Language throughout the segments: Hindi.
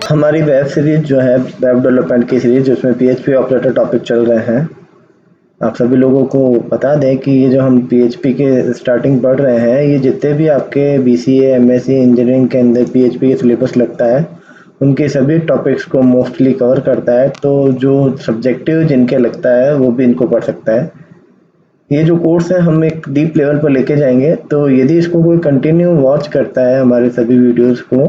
हमारी वेब सीरीज जो है वेब डेवलपमेंट की सीरीज जिसमें पीएचपी ऑपरेटर टॉपिक चल रहे हैं। आप सभी लोगों को बता दें कि ये जो हम पीएचपी के स्टार्टिंग पढ़ रहे हैं, ये जितने भी आपके बीसीए एमएससी इंजीनियरिंग के अंदर पीएचपी के सिलेबस लगता है उनके सभी टॉपिक्स को मोस्टली कवर करता है। तो जो सब्जेक्टिव जिनके लगता है वो भी इनको पढ़ सकता है। ये जो कोर्स है हम एक डीप लेवल पर लेके जाएंगे, तो यदि इसको कोई कंटिन्यू वॉच करता है हमारे सभी वीडियोस को,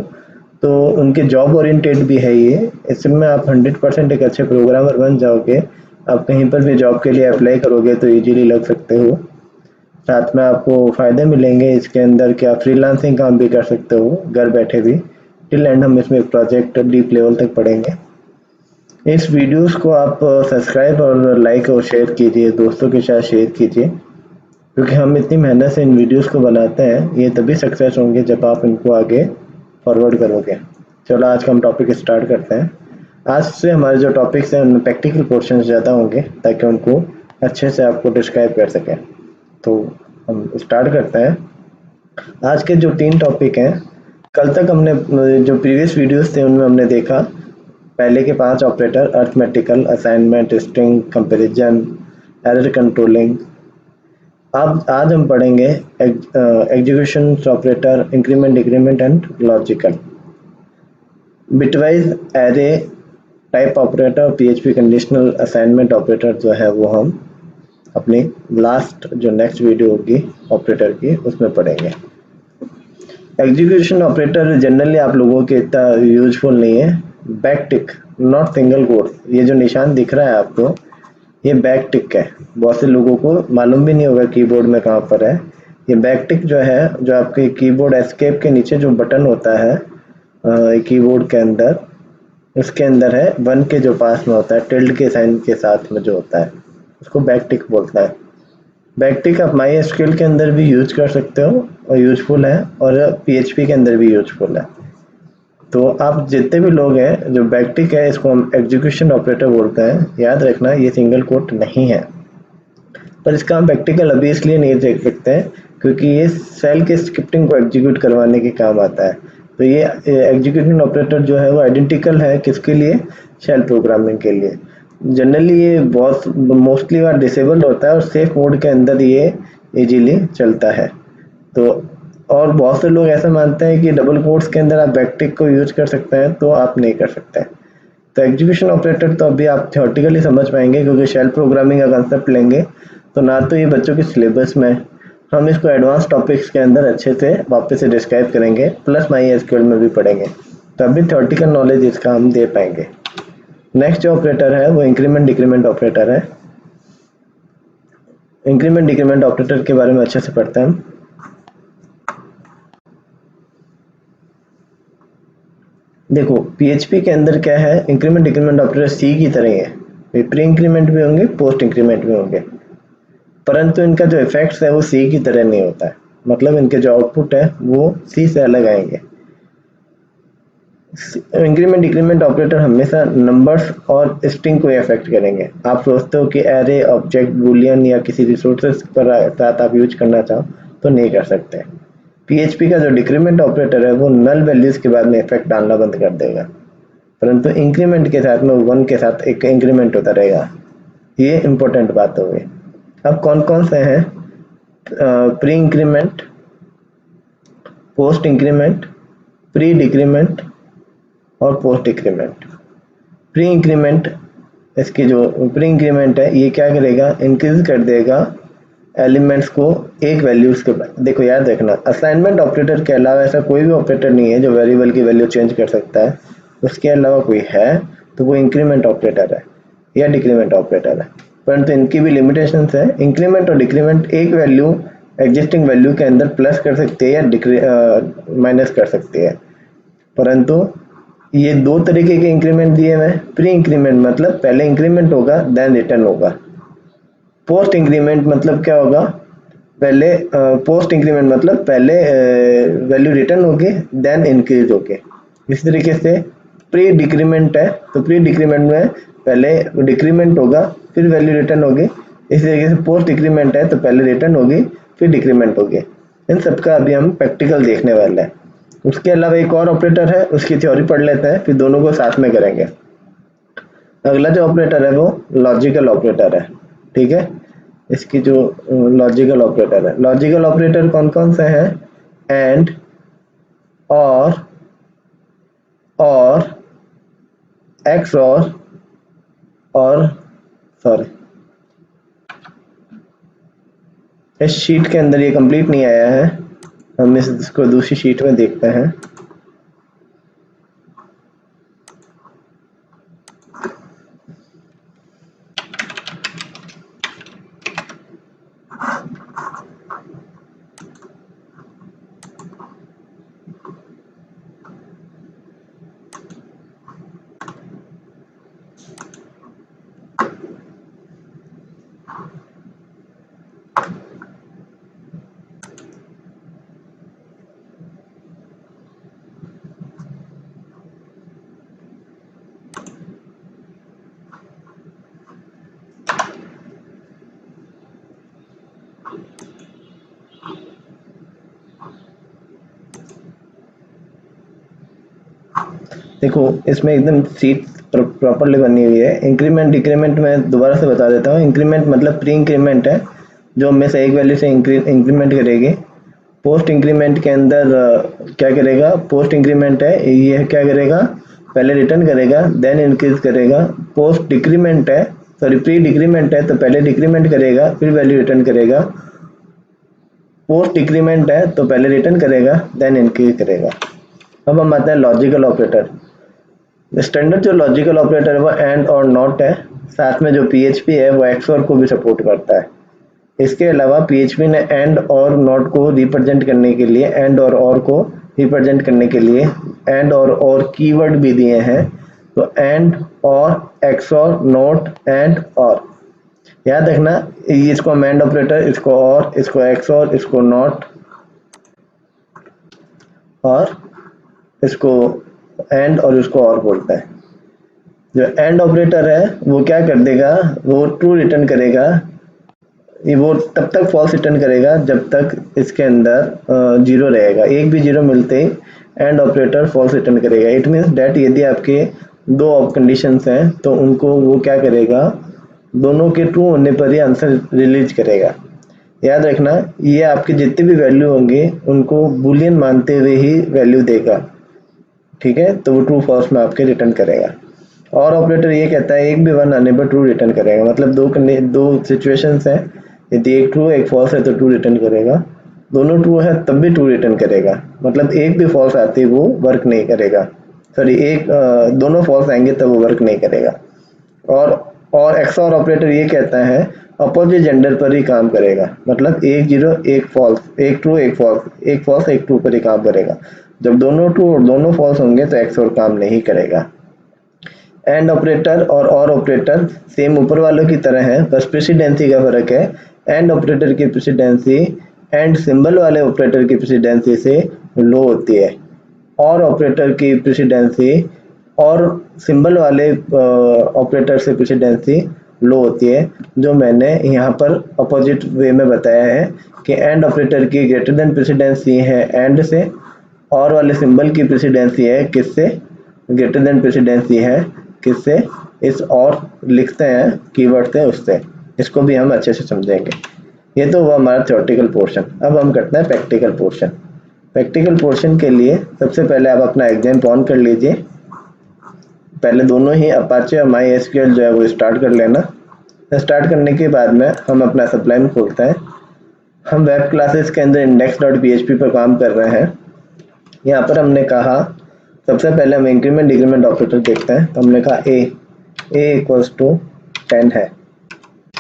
तो उनके जॉब ओरिएंटेड भी है ये। इसमें आप 100% एक अच्छे प्रोग्रामर बन जाओगे। आप कहीं पर भी जॉब के लिए अप्लाई करोगे तो इजीली लग सकते हो। साथ में आपको फ़ायदे मिलेंगे इसके अंदर कि आप फ्रीलांसिंग काम भी कर सकते हो घर बैठे भी। टिल एंड हम इसमें एक प्रोजेक्ट डीप लेवल तक पढ़ेंगे। इस वीडियोस को आप सब्सक्राइब और लाइक और शेयर कीजिए, दोस्तों के साथ शेयर कीजिए, क्योंकि हम इतनी मेहनत से इन वीडियोस को बनाते हैं। ये तभी सक्सेस होंगे जब आप इनको आगे फॉरवर्ड करोगे। चलो आज का हम टॉपिक स्टार्ट करते हैं। आज से हमारे जो टॉपिक्स हैं उनमें प्रैक्टिकल पोर्शन ज़्यादा होंगे ताकि उनको अच्छे से आपको डिस्क्राइब कर सकें। तो हम स्टार्ट करते हैं। आज के जो 3 टॉपिक हैं, कल तक हमने जो प्रीवियस वीडियोस थे उनमें हमने देखा पहले के 5 operator: arithmetical, assignment, string, comparison, error controlling. अब आज हम पढ़ेंगे execution operator, increment, decrement and logical, bitwise array type operator, PHP conditional, assignment operator जो है वो हम अपनी लास्ट जो नेक्स्ट वीडियो होगी ऑपरेटर की उसमें पढ़ेंगे। एग्जीक्यूशन ऑपरेटर जनरली आप लोगों के इतना यूजफुल नहीं है। Back tick, not single quote. ये जो निशान दिख रहा है आपको, ये बैक टिक है। बहुत से लोगों को मालूम भी नहीं होगा कीबोर्ड में कहाँ पर है। ये बैक टिक जो है, जो आपके कीबोर्ड एस्केप के नीचे जो बटन होता है कीबोर्ड के अंदर, उसके अंदर है 1 के जो पास में होता है टिल्ड के साइन के साथ में जो होता है, उसको बैक टिक बोलता है। बैक टिक आप माई एसक्यूएल के अंदर भी यूज कर सकते हो और यूजफुल है, और पीएचपी के अंदर भी यूजफुल है। तो आप जितने भी लोग हैं, जो बैक टिक है इसको हम एग्जीक्यूशन ऑपरेटर बोलते हैं। याद रखना ये सिंगल कोट नहीं है, पर इसका हम प्रैक्टिकल अभी इसलिए नहीं देख सकते हैं क्योंकि ये सेल के स्क्रिप्टिंग को एग्जीक्यूट करवाने के काम आता है। तो ये एग्जीक्यूशन ऑपरेटर जो है वो आइडेंटिकल है किसके लिए? शेल प्रोग्रामिंग के लिए। जनरली ये बहुत मोस्टली बार डिसेबल होता है और सेफ मोड के अंदर ये इजीली चलता है। तो और बहुत से लोग ऐसा मानते हैं कि डबल कोट्स के अंदर आप बैकटिक को यूज कर सकते हैं, तो आप नहीं कर सकते। तो एग्जीक्यूशन ऑपरेटर तो अभी आप थ्योरेटिकली समझ पाएंगे क्योंकि शेल प्रोग्रामिंग का कंसेप्ट लेंगे तो ना तो ये बच्चों के सिलेबस में, हम इसको एडवांस टॉपिक्स के अंदर अच्छे से वापस से डिस्क्राइब करेंगे, प्लस माई एसक्यूएल में भी पढ़ेंगे, तभी थ्योरेटिकल नॉलेज इसका हम दे पाएंगे। नेक्स्ट जो ऑपरेटर है वो इंक्रीमेंट डिक्रीमेंट ऑपरेटर है। इंक्रीमेंट डिक्रीमेंट ऑपरेटर के बारे में अच्छे से पढ़ते हैं हम। देखो पीएचपी के अंदर क्या है, इंक्रीमेंट डिक्रीमेंट ऑपरेटर सी की तरह ही है। प्री इंक्रीमेंट भी होंगे, पोस्ट इंक्रीमेंट भी होंगे, परंतु इनका जो इफेक्ट्स है वो सी की तरह नहीं होता है। मतलब इनके जो आउटपुट है वो सी से अलग आएंगे। इंक्रीमेंट डिक्रीमेंट ऑपरेटर हमेशा नंबर्स और स्ट्रिंग को इफेक्ट करेंगे। आप सोचते हो कि एरे, ऑब्जेक्ट, बूलियन या किसी रिसोर्सेज पर साथ आप यूज करना चाहो तो नहीं कर सकते। पीएचपी का जो डिक्रीमेंट ऑपरेटर है वो नल वैल्यूज के बाद में इफेक्ट डालना बंद कर देगा, परंतु इंक्रीमेंट के साथ में 1 के साथ एक इंक्रीमेंट होता रहेगा। ये इंपॉर्टेंट बात हो गई। अब कौन कौन से हैं? Pre increment, post increment, pre decrement और पोस्ट डिक्रीमेंट। प्री इंक्रीमेंट, इसकी जो प्री इंक्रीमेंट है ये क्या करेगा? इंक्रीज कर देगा एलिमेंट्स को एक वैल्यूज के बाद। देखो याद रखना, असाइनमेंट ऑपरेटर के अलावा ऐसा कोई भी ऑपरेटर नहीं है जो वेरिएबल की वैल्यू चेंज कर सकता है। उसके अलावा कोई है तो वो इंक्रीमेंट ऑपरेटर है या डिक्रीमेंट ऑपरेटर है, परंतु इनकी भी लिमिटेशंस है। इंक्रीमेंट और डिक्रीमेंट एक वैल्यू एग्जिस्टिंग वैल्यू के अंदर प्लस कर सकती है या माइनस कर सकती है, परंतु ये 2 तरीके के इंक्रीमेंट दिए हुए हैं। प्री इंक्रीमेंट मतलब पहले इंक्रीमेंट होगा देन रिटर्न होगा। पोस्ट इंक्रीमेंट मतलब क्या होगा? पहले पोस्ट इंक्रीमेंट मतलब पहले वैल्यू रिटर्न होगी देन इंक्रीज होगी। इस तरीके से प्री डिक्रीमेंट है तो प्री डिक्रीमेंट में पहले डिक्रीमेंट होगा फिर वैल्यू रिटर्न होगी। इस तरीके से पोस्ट डिक्रीमेंट है तो पहले रिटर्न होगी फिर डिक्रीमेंट होगी। इन सबका अभी हम प्रैक्टिकल देखने वाले हैं। उसके अलावा एक और ऑपरेटर है, उसकी थ्योरी पढ़ लेते हैं, फिर दोनों को साथ में करेंगे। अगला जो ऑपरेटर है वो लॉजिकल ऑपरेटर है, ठीक है। इसकी जो लॉजिकल ऑपरेटर है, लॉजिकल ऑपरेटर कौन कौन से हैं? एंड, और एक्स और सॉरी, इस शीट के अंदर ये कंप्लीट नहीं आया है, हम इसको दूसरी शीट में देखते हैं। देखो इसमें एकदम सीट प्रॉपरली बनी हुई है। इंक्रीमेंट डिक्रीमेंट मैं दोबारा से बता देता हूँ। इंक्रीमेंट मतलब प्री इंक्रीमेंट है, जो हमें से एक वैल्यू से इंक्रीमेंट करेगी। पोस्ट इंक्रीमेंट के अंदर क्या करेगा? पोस्ट इंक्रीमेंट है, ये क्या करेगा? पहले रिटर्न करेगा देन इंक्रीज करेगा। पोस्ट डिक्रीमेंट है, सॉरी प्री डिक्रीमेंट है, तो पहले डिक्रीमेंट करेगा फिर वैल्यू रिटर्न करेगा। पोस्ट डिक्रीमेंट है तो पहले रिटर्न करेगा देन इंक्रीज करेगा। अब हम आते हैं लॉजिकल ऑपरेटर। स्टैंडर्ड जो लॉजिकल ऑपरेटर है वो एंड और नॉट है, साथ में जो पीएचपी है वो एक्सओर को भी सपोर्ट करता है। इसके अलावा पीएचपी ने एंड और नॉट को रिप्रेजेंट करने के लिए, एंड और को रिप्रेजेंट करने के लिए एंड और कीवर्ड भी दिए हैं। तो एंड और, एक्सओर, नॉट, एंड और। याद रखना, इसको हम एंड ऑपरेटर, इसको और, इसको एक्सओर, इसको नॉट और इसको एंड और इसको और बोलते हैं। जो एंड ऑपरेटर है वो क्या कर देगा? वो ट्रू रिटर्न करेगा। ये वो तब तक फॉल्स रिटर्न करेगा जब तक इसके अंदर जीरो रहेगा। एक भी जीरो मिलते ही एंड ऑपरेटर फॉल्स रिटर्न करेगा। इट मीन्स डैट यदि आपके दो कंडीशंस हैं तो उनको वो क्या करेगा? दोनों के ट्रू होने पर ही आंसर रिलीज करेगा। याद रखना, ये आपके जितने भी वैल्यू होंगे उनको बूलियन मानते हुए ही वैल्यू देगा, ठीक है। तो वो ट्रू फॉल्स में आपके रिटर्न करेगा। और ऑपरेटर ये कहता है एक भी वन आने पर ट्रू रिटर्न करेगा। मतलब दो सिचुएशंस हैं, यदि एक ट्रू एक फॉल्स है तो ट्रू रिटर्न करेगा, दोनों ट्रू है तब भी ट्रू रिटर्न करेगा। मतलब एक भी फॉल्स आते वो वर्क नहीं करेगा, सॉरी दोनों फॉल्स आएंगे तब वो वर्क नहीं करेगा। और एक्सओर ऑपरेटर ये कहता है अपोजिट जेंडर पर ही काम करेगा। मतलब एक जीरो एक फॉल्स, एक ट्रू एक फॉल्स, एक फॉल्स एक ट्रू पर ही काम करेगा। जब दोनों ट्रू और दोनों फॉल्स होंगे तो एक्सओर काम नहीं करेगा। एंड ऑपरेटर और ऑपरेटर सेम ऊपर वालों की तरह है, बस प्रेसिडेंसी का फर्क है। एंड ऑपरेटर की प्रेसिडेंसी एंड सिंबल वाले ऑपरेटर की प्रेसिडेंसी से लो होती है। और ऑपरेटर की प्रेसिडेंसी और सिंबल वाले ऑपरेटर से प्रेसिडेंसी लो होती है, जो मैंने यहाँ पर अपोजिट वे में बताया है कि एंड ऑपरेटर की ग्रेटर देन प्रेसिडेंसी है एंड से, और वाले सिंबल की प्रेसिडेंसी है किससे? ग्रेटर देन प्रेसिडेंसी है किससे? इस और लिखते हैं कीवर्ड से उससे। इसको भी हम अच्छे से समझेंगे। ये तो हुआ हमारा थ्योरेटिकल पोर्शन। अब हम करते हैं प्रैक्टिकल पोर्शन। प्रैक्टिकल पोर्शन के लिए सबसे पहले आप अपना एग्जाम ऑन कर लीजिए। पहले दोनों ही अपाचे और माई एसक्यूएल जो है वो स्टार्ट कर लेना। स्टार्ट करने के बाद में हम अपना सबलाइन खोलते हैं। हम वेब क्लासेस के अंदर index.php पर काम कर रहे हैं। यहाँ पर हमने कहा सबसे पहले हम इंक्रीमेंट डिक्रीमेंट ऑपरेटर देखते हैं। तो हमने कहा ए इक्वल्स टू 10 है,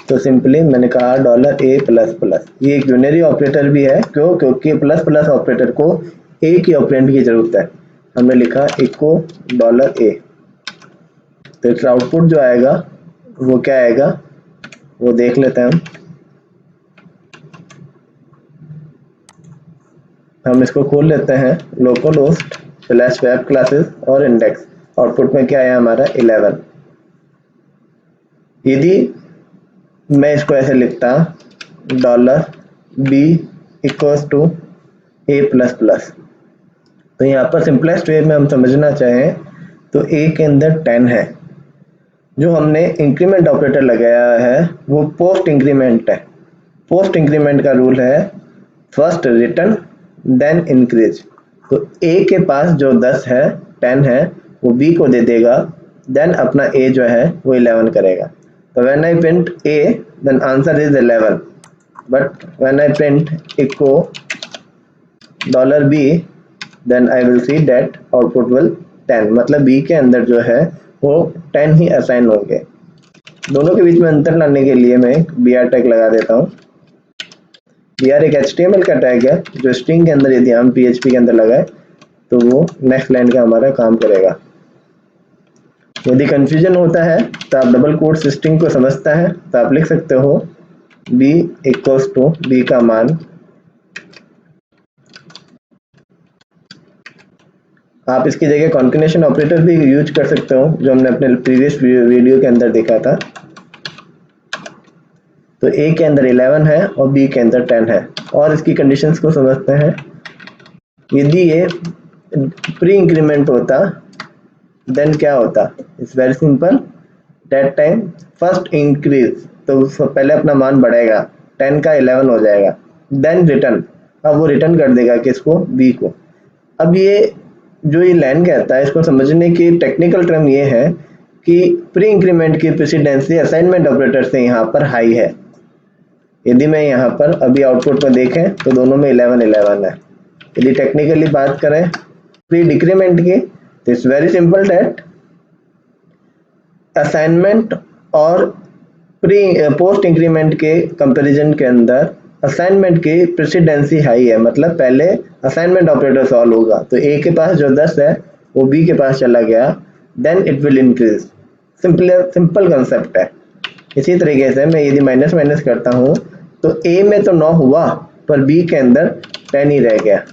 तो सिंपली मैंने कहा $a प्लस प्लस। ये एक यूनरी ऑपरेटर भी है, क्योंकि प्लस प्लस ऑपरेटर को एक ही ऑपरेंड की जरूरत है। हमने लिखा इको $a। तो इसका आउटपुट जो आएगा वो क्या आएगा वो देख लेते हैं हम इसको खोल लेते हैं, local host slash web classes और इंडेक्स। आउटपुट में क्या आया हमारा 11। यदि मैं इसको ऐसे लिखता $b equals to a plus plus, तो यहाँ पर सिंपलेस्ट वे में हम समझना चाहें तो ए के अंदर 10 है, जो हमने इंक्रीमेंट ऑपरेटर लगाया है वो पोस्ट इंक्रीमेंट है। पोस्ट इंक्रीमेंट का रूल है फर्स्ट रिटर्न देन इंक्रीज। तो ए के पास जो 10 है 10 है वो बी को दे देगा, देन अपना ए जो है वो 11 करेगा। तो when I print a then answer is 11, but when I print echo $b then I will see that output will 10, मतलब बी के अंदर जो है वो 10 ही असाइन होंगे। दोनों के बीच में अंतर लाने के लिए मैं बी आर टैग लगा देता हूँ। बी आर एक HTML का टैग है जो स्ट्रिंग के अंदर यदि हम PHP के अंदर लगाए तो वो नेक्स्ट लाइन का हमारा काम करेगा। यदि कंफ्यूजन होता है तो आप डबल कोट्स स्ट्रिंग को समझता है तो आप लिख सकते हो b इक्वल्स टू b का मान, आप इसकी जगह कॉन्केटेनेशन ऑपरेटर भी यूज कर सकते हो जो हमने अपने प्रीवियस वीडियो के अंदर देखा था। तो a के अंदर 11 है और b के अंदर 10 है, और इसकी कंडीशंस को समझते हैं। यदि ये प्री इंक्रीमेंट होता देन क्या होता, it's very simple, that time first increase, तो पहले अपना मान बढ़ेगा, 10 का 11 हो जाएगा, देन रिटर्न, अब वो रिटर्न कर देगा किसको, बी को। अब ये जो ये लाइन कहता है इसको समझने की टेक्निकल टर्म ये है कि प्री इंक्रीमेंट की प्रेसिडेंसी असाइनमेंट ऑपरेटर से यहाँ पर हाई है। यदि मैं यहाँ पर अभी आउटपुट में देखें तो दोनों में 11 है। यदि टेक्निकली बात करें प्री डिक्रीमेंट की तो it's very simple that assignment और प्री पोस्ट इंक्रीमेंट के कंपैरिजन के अंदर असाइनमेंट की प्रेसिडेंसी हाई है, मतलब पहले असाइनमेंट ऑपरेटर सॉल्व होगा, तो ए के पास जो 10 है वो बी के पास चला गया, then it will increase. Simple concept है। इसी तरीके से मैं यदि माइनस माइनस करता हूँ तो ए में तो 9 हुआ पर बी के अंदर 10 ही रह गया।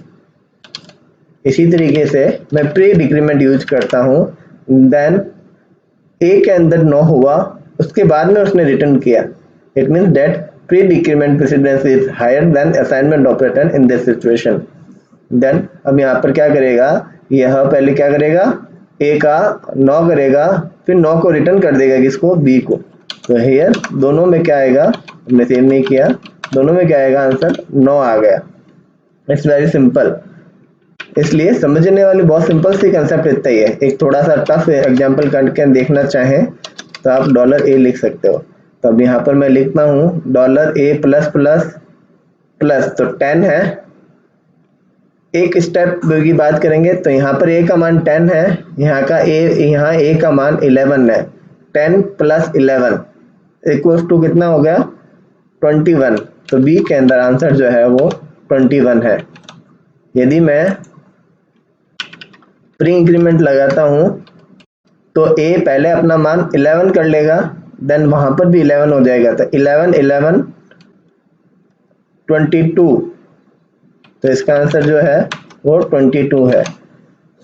इसी तरीके से मैं प्री डिक्रीमेंट यूज करता हूँ, देन ए के अंदर 9 हुआ उसके बाद में उसने रिटर्न किया, it means that pre decrement precedence is higher than assignment operator in this situation. Then अब यहाँ पर क्या करेगा, यह पहले क्या करेगा, ए का 9 करेगा, फिर 9 को रिटर्न कर देगा किसको, बी को। तो हियर दोनों में क्या आएगा, हमने सेम नहीं किया, दोनों में क्या आएगा, आंसर 9 आ गया। It's very simple. इसलिए समझने वाली बहुत सिंपल सी कंसेप्ट इतना ही है। एक थोड़ा सा टफ एग्जांपल करके देखना चाहें तो आप $a लिख सकते हो। तो अब यहाँ पर मैं लिखता हूँ $a प्लस प्लस प्लस, तो 10 है। एक स्टेप की बात करेंगे तो यहाँ पर a का मान 10 है, यहाँ a का मान 11 है। 10 प्लस 11 इक्वल्स टू कितना हो गया, 21। तो b के अंदर आंसर जो है वो 21 है। यदि मैं प्री इंक्रीमेंट लगाता हूँ तो a पहले अपना मान 11 कर लेगा, देन वहां पर भी 11 हो जाएगा, तो 11 11 22, तो इसका आंसर जो है वो 22 है।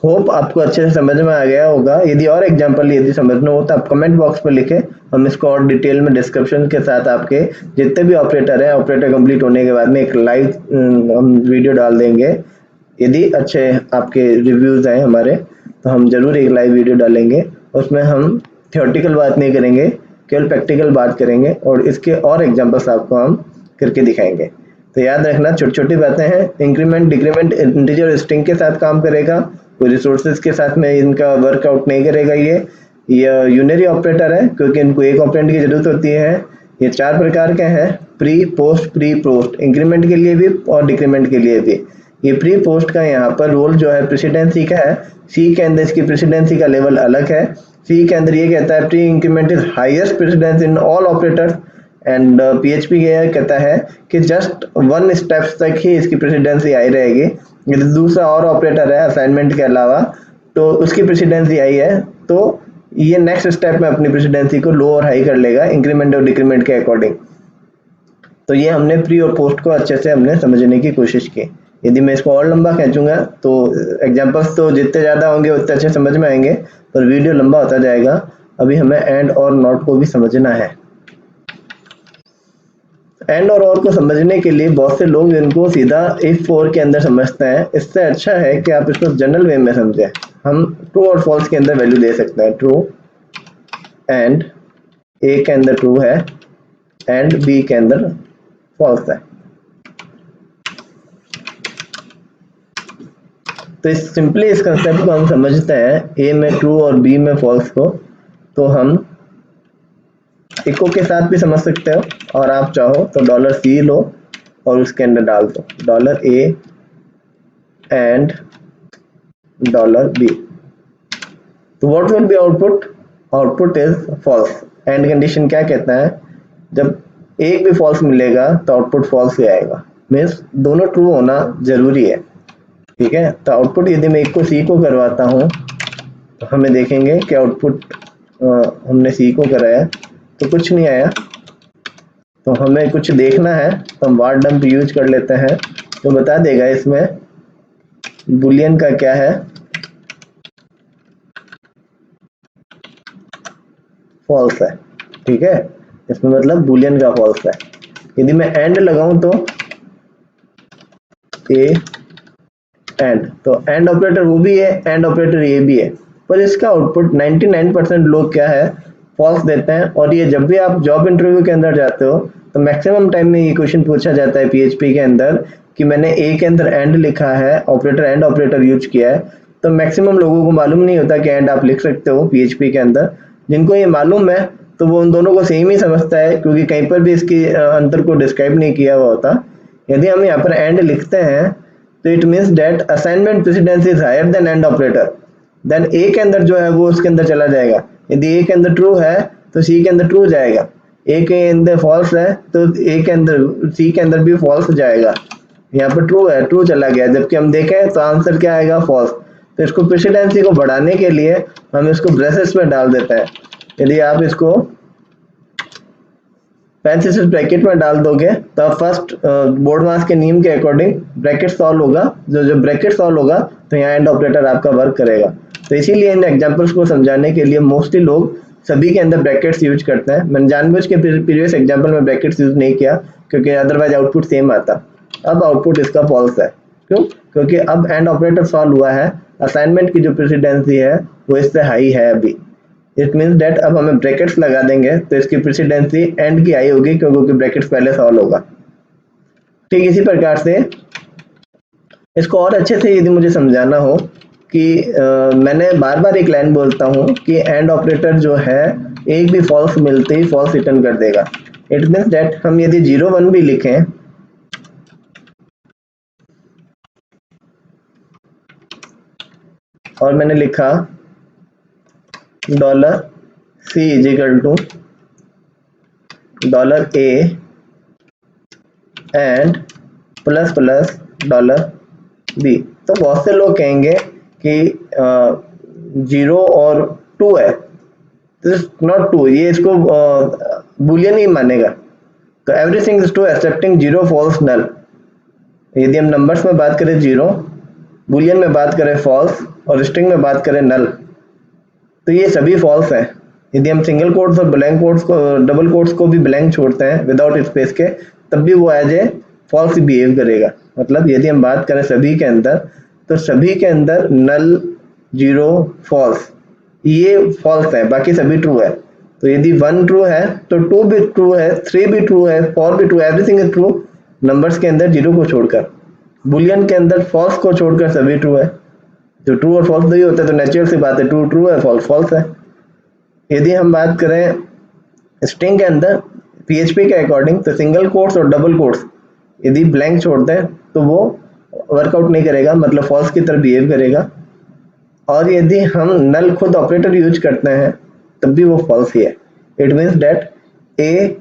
होप आपको अच्छे से समझ में आ गया होगा। यदि और एग्जांपल यदि समझना हो तो आप कमेंट बॉक्स पर लिखें, हम इसको और डिटेल में डिस्क्रिप्शन के साथ आपके जितने भी ऑपरेटर है, ऑपरेटर कंप्लीट होने के बाद में एक लाइव हम वीडियो डाल देंगे। यदि अच्छे आपके रिव्यूज आए हमारे तो हम जरूर एक लाइव वीडियो डालेंगे, उसमें हम थियोरेटिकल बात नहीं करेंगे, केवल प्रैक्टिकल बात करेंगे और इसके और एग्जांपल्स आपको हम करके दिखाएंगे। तो याद रखना छोटी छोटी बातें हैं, इंक्रीमेंट डिक्रीमेंट इंटीजर और स्ट्रिंग के साथ काम करेगा, कोई रिसोर्सेज के साथ में इनका वर्कआउट नहीं करेगा। ये यूनरी ऑपरेटर है क्योंकि इनको एक ऑपरेंड की जरूरत होती है। ये 4 प्रकार के हैं, प्री पोस्ट, इंक्रीमेंट के लिए भी और डिक्रीमेंट के लिए भी। ये प्री पोस्ट का यहाँ पर रोल जो है प्रेसिडेंसी का है, सी के अंदर इसकी प्रेसिडेंसी का लेवल अलग है। सी के अंदर ये कहता है pre increment is highest precedence in all operators, and PHP ये कहता है कि जस्ट 1 स्टेप्स तक ही इसकी प्रेसिडेंसी आई रहेगी। यदि दूसरा और ऑपरेटर है असाइनमेंट के अलावा तो उसकी प्रेसिडेंसी आई है तो ये नेक्स्ट स्टेप में अपनी प्रेसिडेंसी को लो और हाई कर लेगा इंक्रीमेंट और डिक्रीमेंट के अकॉर्डिंग। तो ये हमने प्री और पोस्ट को अच्छे से हमने समझने की कोशिश की। यदि मैं इसको और लंबा खींचूंगा तो एग्जांपल्स तो जितने ज़्यादा होंगे उतने अच्छे समझ में आएंगे, पर वीडियो लंबा होता जाएगा। अभी हमें एंड और नॉट को भी समझना है। एंड और को समझने के लिए बहुत से लोग इनको सीधा इफ फॉर के अंदर समझते हैं। इससे अच्छा है कि आप इसको जनरल वे में समझें। हम ट्रू और फॉल्स के अंदर वैल्यू दे सकते हैं। ट्रू एंड ए के अंदर ट्रू है एंड बी के अंदर फॉल्स है। तो इस सिंपली इस कंसेप्ट को हम समझते हैं ए में ट्रू और बी में फॉल्स को, तो हम इको के साथ भी समझ सकते हो, और आप चाहो तो डॉलर सी लो और उसके अंदर डाल दो dollar A and dollar B. तो what will be output? Output is false. And condition क्या कहता है? जब एक भी फॉल्स मिलेगा तो आउटपुट फॉल्स ही आएगा। मीन्स दोनों ट्रू होना जरूरी है। ठीक है, तो आउटपुट यदि मैं एक को सी को करवाता हूँ तो हमें देखेंगे कि आउटपुट हमने सी को कराया तो कुछ नहीं आया। तो हमें कुछ देखना है तो हम वार डंप यूज कर लेते हैं, तो बता देगा इसमें बुलियन का क्या है, फॉल्स है। ठीक है, इसमें मतलब बुलियन का फॉल्स है। यदि मैं एंड लगाऊं तो ए एंड, तो एंड ऑपरेटर वो भी है, एंड ऑपरेटर ये भी है, पर इसका आउटपुट 99% लोग क्या है, फॉल्स देते हैं। और ये जब भी आप जॉब इंटरव्यू के अंदर जाते हो तो मैक्सिमम टाइम में ये क्वेश्चन पूछा जाता है पीएचपी के अंदर कि मैंने ए के अंदर एंड लिखा है, ऑपरेटर एंड ऑपरेटर यूज किया है। तो मैक्सिमम लोगों को मालूम नहीं होता कि एंड आप लिख सकते हो पीएचपी के अंदर। जिनको ये मालूम है तो वो उन दोनों को सेम ही समझता है, क्योंकि कहीं पर भी इसकी अंतर को डिस्क्राइब नहीं किया हुआ होता। यदि हम यहाँ पर एंड लिखते हैं तो it means that assignment precedence is higher than and operator, then A के अंदर जो है वो उसके अंदर चला जाएगा। यदि ए के अंदर ट्रू है तो सी के अंदर ट्रू जाएगा, ए के अंदर फॉल्स है तो ए के अंदर सी के अंदर भी फॉल्स जाएगा। यहाँ पर ट्रू है, ट्रू चला गया, जबकि हम देखें तो आंसर क्या आएगा, फॉल्स। तो इसको प्रेसिडेंसी को बढ़ाने के लिए हम इसको ब्रेसेस में डाल देते हैं। यदि आप इसको पैरेंथेसिस ब्रैकेट में डाल दोगे तो फर्स्ट बोर्ड मास के नियम के अकॉर्डिंग ब्रैकेट सॉल्व होगा। जो ब्रैकेट सॉल्व होगा तो यहाँ एंड ऑपरेटर आपका वर्क करेगा। तो इसीलिए इन एग्जांपल्स को समझाने के लिए मोस्टली लोग सभी के अंदर ब्रैकेट्स यूज करते हैं। मैंने जानबूझ के प्रीवियस एग्जांपल में ब्रैकेट्स यूज नहीं किया क्योंकि अदरवाइज आउटपुट सेम आता। अब आउटपुट इसका फॉल्स है, क्यों? क्योंकि अब एंड ऑपरेटर सॉल्व हुआ है, असाइनमेंट की जो प्रेसिडेंसी है वो इससे हाई है अभी। इट मीन्स डेट अब हमें ब्रैकेट्स लगा देंगे तो इसकी प्रेसिडेंसी एंड की आई होगी, क्योंकि ब्रैकेट्स पहले सॉल्व होगा। ठीक इसी प्रकार से इसको और अच्छे से यदि मुझे समझाना हो कि मैंने बार बार एक लाइन बोलता हूँ कि एंड ऑपरेटर जो है एक भी फॉल्स मिलते ही फॉल्स रिटर्न कर देगा। इट मीन्स डेट हम यदि 0 1 भी लिखें और मैंने लिखा dollar c is equal to dollar A and plus plus dollar B, तो बहुत से लोग कहेंगे कि 0 और 2 है, नॉट 2, ये इसको बुलियन ही मानेगा। तो everything is true excepting 0 false null. यदि हम नंबर्स में बात करें 0, बुलियन में बात करें फॉल्स और स्ट्रिंग में बात करें नल, तो ये सभी फॉल्स हैं। यदि हम सिंगल कोट्स और ब्लैंक कोट्स को, डबल कोट्स को भी ब्लैंक छोड़ते हैं विदाउट स्पेस के, तब भी वो एज ए फॉल्स बिहेव करेगा। मतलब यदि हम बात करें सभी के अंदर, तो सभी के अंदर नल 0 फॉल्स ये फॉल्स है, बाकी सभी ट्रू है। तो यदि 1 ट्रू है तो 2 भी ट्रू है, 3 भी ट्रू है, 4 भी true, everything is true numbers के अंदर 0 को छोड़कर। बुलियन के अंदर फॉल्स को छोड़कर सभी ट्रू है। जो ट्रू और फॉल्स नहीं होता है तो नेचुरल सी बात है, ट्रू ट्रू है, फॉल्स फॉल्स है। यदि हम बात करें स्ट्रिंग के अंदर पीएचपी के अकॉर्डिंग, तो सिंगल कोट्स और डबल कोट्स यदि ब्लैंक छोड़ते हैं तो वो वर्कआउट नहीं करेगा, मतलब फॉल्स की तरह बिहेव करेगा। और यदि हम नल खुद ऑपरेटर यूज करते हैं तब भी वो फॉल्स ही है। इट मीन्स डेट ए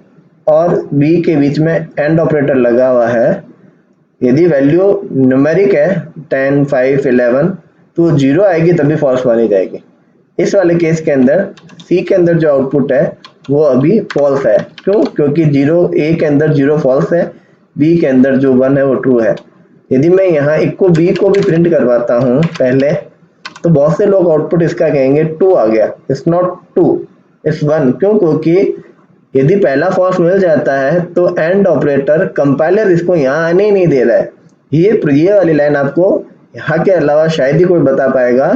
और बी के बीच में एंड ऑपरेटर लगा हुआ है। यदि वैल्यू न्यूमेरिक है 10 5 11 तो 0 आएगी तभी फॉल्स मानी जाएगी। इस वाले केस के अंदर सी के अंदर जो आउटपुट है वो अभी फॉल्स है। क्यों? क्योंकि 0 ए के अंदर 0 फॉल्स है, बी के अंदर जो 1 है वो ट्रू है। यदि मैं यहाँ एक को बी को भी प्रिंट करवाता हूँ पहले, तो बहुत से लोग आउटपुट इसका कहेंगे 2 आ गया। It's not 2, it's 1। क्यों? क्योंकि यदि पहला फॉल्स मिल जाता है तो एंड ऑपरेटर कंपाइलर इसको यहाँ आने ही नहीं दे रहा है। ये वाली लाइन आपको यहाँ के अलावा शायद ही कोई बता पाएगा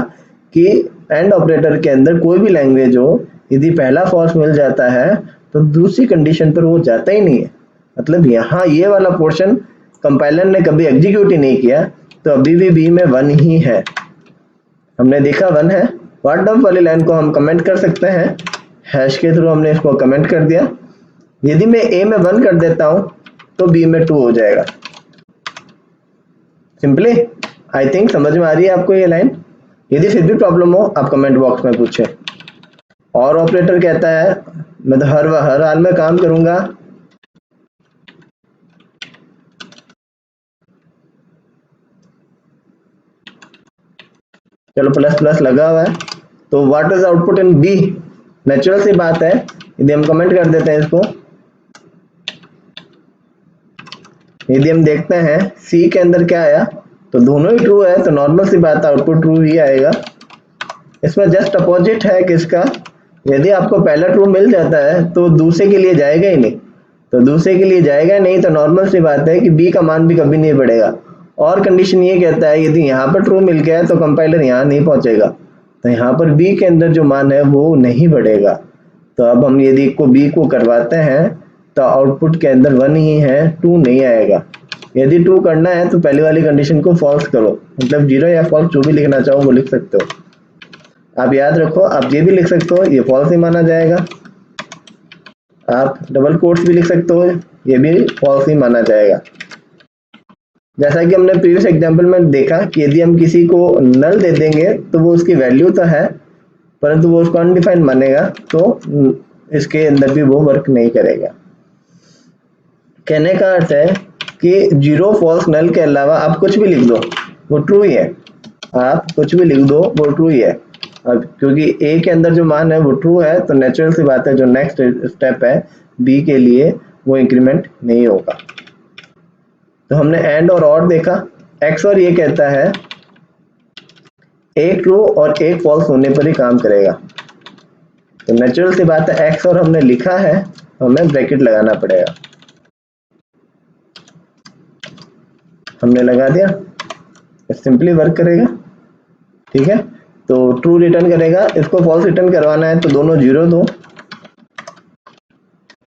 कि एंड ऑपरेटर के अंदर कोई भी लैंग्वेज हो, यदि पहला फॉल्स मिल जाता है तो दूसरी कंडीशन पर वो जाता ही नहीं है। मतलब यहाँ ये वाला पोर्शन कंपाइलर ने कभी एग्जीक्यूट ही नहीं किया, तो अभी भी बी में 1 ही है। हमने देखा 1 है। व्हाट डफ वाली लाइन को हम कमेंट कर सकते हैं, हैश के थ्रू हमने इसको कमेंट कर दिया। यदि मैं ए में 1 कर देता हूं तो बी में 2 हो जाएगा। सिंपली आई थिंक समझ में आ रही है आपको ये लाइन। यदि फिर भी प्रॉब्लम हो आप कमेंट बॉक्स में पूछें। और ऑपरेटर कहता है मैं तो हर हाल में काम करूंगा। चलो प्लस प्लस लगा हुआ है, तो what is output in B? Natural सी बात है, यदि हम कमेंट कर देते हैं इसको, यदि हम देखते हैं सी के अंदर क्या आया, तो दोनों ही ट्रू है, तो नॉर्मल सी बात है आउटपुट ट्रू ही आएगा। इसमें जस्ट अपोजिट है किसका, यदि आपको पहला ट्रू मिल जाता है तो दूसरे के लिए जाएगा ही नहीं, तो दूसरे के लिए जाएगा नहीं, तो नॉर्मल सी बात है कि बी का मान भी कभी नहीं बढ़ेगा। और कंडीशन ये कहता है यदि यहाँ पर ट्रू मिल गया है तो कंपाइलर यहाँ नहीं पहुंचेगा, तो यहाँ पर बी के अंदर जो मान है वो नहीं बढ़ेगा। तो अब हम यदि को बी को करवाते हैं तो आउटपुट के अंदर 1 ही है, 2 नहीं आएगा। यदि 2 करना है तो पहली वाली कंडीशन को फॉल्स करो, मतलब 0 या फॉल्स जो भी लिखना चाहो वो लिख सकते हो। आप याद रखो, आप ये भी लिख सकते हो, ये फॉल्स ही माना जाएगा। आप डबल कोट्स भी लिख सकते हो, ये भी फॉल्स ही माना जाएगा। जैसा कि हमने प्रीवियस एग्जांपल में देखा कि यदि हम किसी को नल दे देंगे तो वो उसकी वैल्यू तो है परंतु वो उसको अनडिफाइंड मानेगा, तो इसके अंदर भी वो वर्क नहीं करेगा। कहने का अर्थ है कि 0 फॉल्स नल के अलावा आप कुछ भी लिख दो वो ट्रू ही है। आप कुछ भी लिख दो वो ट्रू ही है। अब क्योंकि ए के अंदर जो मान है वो ट्रू है, तो नेचुरल सी बात है जो नेक्स्ट स्टेप है बी के लिए वो इंक्रीमेंट नहीं होगा। तो हमने एंड और देखा। एक्स और ये कहता है एक ट्रू और एक फॉल्स होने पर ही काम करेगा, तो नेचुरल सी बात है एक्स और हमने लिखा है, हमें ब्रैकेट लगाना पड़ेगा। हमने लगा दिया, सिंपली वर्क करेगा। ठीक है, तो ट्रू रिटर्न करेगा, इसको फॉल्स रिटर्न करवाना है तो दोनों 0 दो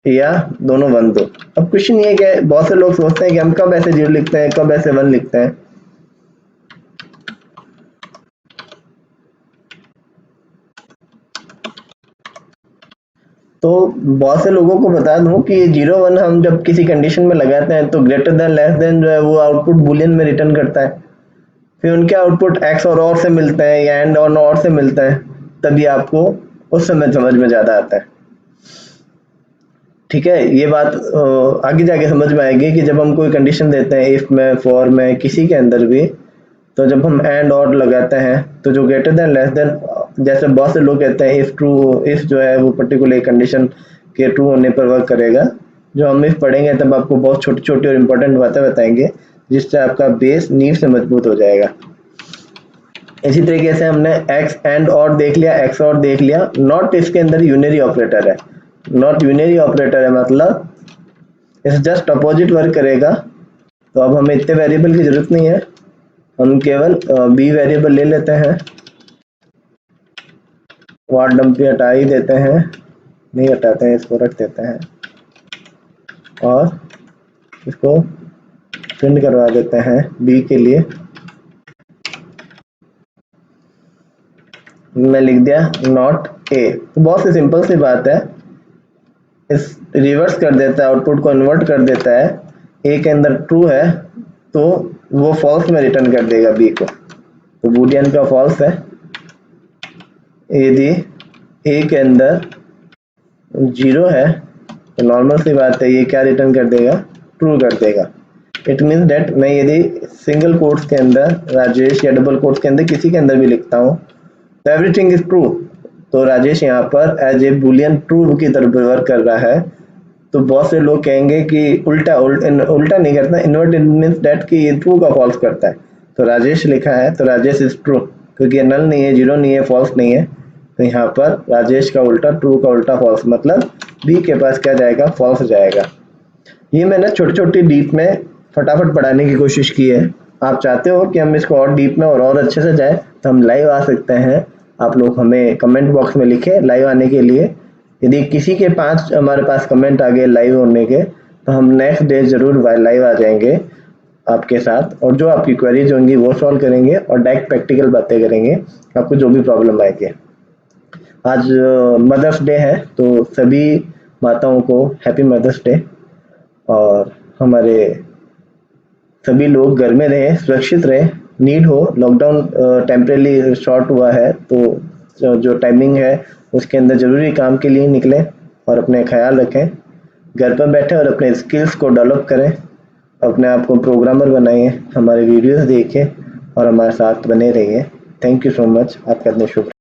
या दोनों 1 दो। अब क्वेश्चन ये क्या है, बहुत से लोग सोचते हैं कि हम कब ऐसे 0 लिखते हैं, कब ऐसे 1 लिखते हैं। तो बहुत से लोगों को बता दूं कि ये 0 1 हम जब किसी कंडीशन में लगाते हैं तो ग्रेटर देन लेस देन जो है वो आउटपुट बुलियन में रिटर्न करता है। फिर उनके आउटपुट एक्स और से मिलते हैं या एंड और नॉट से मिलते हैं, तभी आपको उस समय समझ में ज़्यादा आता है। ठीक है, ये बात आगे जाके समझ में आएगी कि जब हम कोई कंडीशन देते हैं इफ में, फॉर में, किसी के अंदर भी, तो जब हम एंड और लगाते हैं तो जो ग्रेटर देन लेस देन, जैसे बहुत से लोग कहते हैं इफ ट्रू, इफ जो है वो पर्टिकुलर कंडीशन के ट्रू होने पर वर्क करेगा। जो हम इफ पढ़ेंगे तब आपको बहुत छोटी छोटी और इम्पोर्टेंट बातें बताएंगे जिससे आपका बेस नींव से मजबूत हो जाएगा। इसी तरीके से हमने एक्स एंड और देख लिया, एक्स और देख लिया। नॉट इसके अंदर यूनरी ऑपरेटर है, नॉट यूनरी ऑपरेटर है मतलब इस जस्ट अपोजिट वर्क करेगा। तो अब हमें इतने वेरिएबल की जरूरत नहीं है, हम केवल बी वेरिएबल ले लेते हैं, वाट डंप भी हटा ही देते हैं, नहीं हटाते हैं, इसको रख देते हैं और इसको प्रिंट करवा देते हैं बी के लिए। मैं लिख दिया नॉट ए। तो बहुत सी सिंपल सी बात है, इस रिवर्स कर देता है, आउटपुट को कन्वर्ट कर देता है। ए के अंदर ट्रू है तो वो फॉल्स में रिटर्न कर देगा बी को, तो बूलियन का फॉल्स है। यदि ए के अंदर 0 है तो नॉर्मल सी बात है ये क्या रिटर्न कर देगा, ट्रू कर देगा। इट मीन्स डेट मैं यदि सिंगल कोट्स के अंदर राजेश या डबल कोट्स के अंदर किसी के अंदर भी लिखता हूँ तो एवरीथिंग इज ट्रू, तो राजेश यहाँ पर एज ए बुलियन ट्रू की तरफ वर्क कर रहा है। तो बहुत से लोग कहेंगे कि उल्टा नहीं करता, इन्वर्टेड मीन्स डेट कि ये ट्रू का फॉल्स करता है। तो राजेश लिखा है तो राजेश इज ट्रू, क्योंकि ये नल नहीं है, 0 नहीं है, फॉल्स नहीं है, तो यहाँ पर राजेश का उल्टा ट्रू का उल्टा फॉल्स, मतलब बी के पास क्या जाएगा, फॉल्स जाएगा। ये मैंने छोटी छोटी डीप में फटाफट पढ़ाने की कोशिश की है। आप चाहते हो कि हम इसको और डीप में और अच्छे से जाए तो हम लाइव आ सकते हैं। आप लोग हमें कमेंट बॉक्स में लिखें लाइव आने के लिए। यदि किसी के 5 हमारे पास कमेंट आ गए लाइव होने के तो हम नेक्स्ट डे ज़रूर लाइव आ जाएंगे आपके साथ, और जो आपकी क्वेरीज होंगी वो सॉल्व करेंगे और डायरेक्ट प्रैक्टिकल बातें करेंगे आपको जो भी प्रॉब्लम आएगी। आज मदर्स डे है तो सभी माताओं को हैप्पी मदर्स डे। और हमारे सभी लोग घर में रहें, सुरक्षित रहें। नीड हो लॉकडाउन टेम्परेली शॉर्ट हुआ है तो जो टाइमिंग है उसके अंदर ज़रूरी काम के लिए निकलें और अपने ख्याल रखें। घर पर बैठे और अपने स्किल्स को डेवलप करें, अपने आप को प्रोग्रामर बनाइए, हमारे वीडियोस देखें और हमारे साथ बने रहिए। Thank you so much. आपका दिन शुभ।